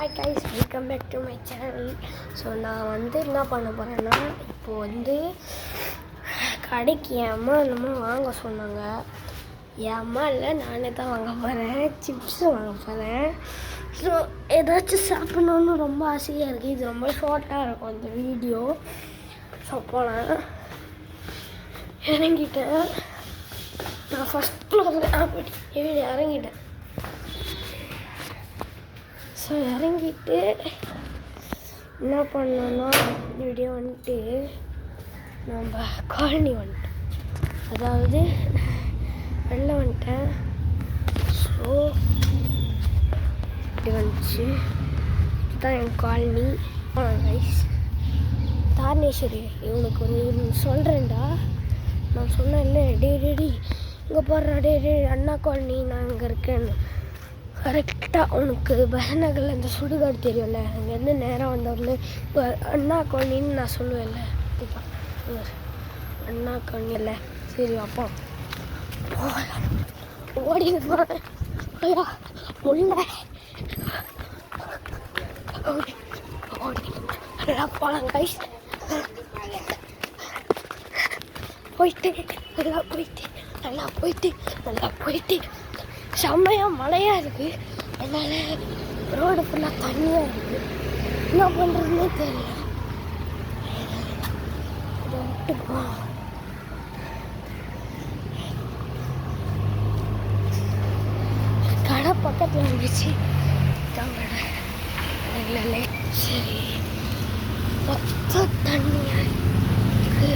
Hi guys, welcome back to my channel. So நான் என்ன பண்ண போகிறேன்னா, இப்போது கடைக்கு என் அம்மா என்னமோ வாங்க சொன்னாங்க. என் அம்மா இல்லை, நானே தான் வாங்க போகிறேன். சிப்ஸு வாங்க போகிறேன். ஸோ ஏதாச்சும் சாப்பிட்ணுன்னு ரொம்ப ஆசையாக இருக்குது. இது ரொம்ப ஷார்ட்டாக இருக்கும் இந்த வீடியோ. ஸோ போனேன், இறங்கிட்டேன். நான் ஃபஸ்ட் ஃப்ளோரில் இறங்கிட்டேன். ஸோ இறங்கிட்டு என்ன பண்ணோன்னா, வீடியோ நம்ம காலனி வந்துட்டோம், அதாவது வெளில வந்துட்டேன். ஸோ இப்படி வந்துச்சு, இதுதான் என் காலனி. ரைஸ் தாரணேஸ்வரி, இவனுக்கு ஒரு சொல்கிறேன்டா, நான் சொன்னேன்ல, டே இங்கே போடுறா, டே அண்ணா காலனி, நான் இங்கே இருக்கேன்னு. கரெக்டாக உனக்கு பசநகரில் அந்த சுடுகாடு தெரியும்ல, அங்கேருந்து நேராக வந்தவொடனே இப்போ அண்ணா காலனின்னு நான் சொல்லுவேன்ல, அண்ணா காலனி இல்லை. சரி அப்பா ஓடி போகிறேன் உள்ள ஓடி நல்லா போகலாம் கைஸ். போயிட்டு நல்லா போயிட்டு செம்மையாக மழையாக இருக்குது. அதனால் ரோடு ஃபுல்லாக தண்ணியாக இருக்குது. என்ன பண்ணுறதுன்னே தெரியல. இதை விட்டுப்போ. கடை பக்கத்தில் இருந்துச்சு, கடை இல்லை. சரி, மொத்த தண்ணியாக இருக்குது.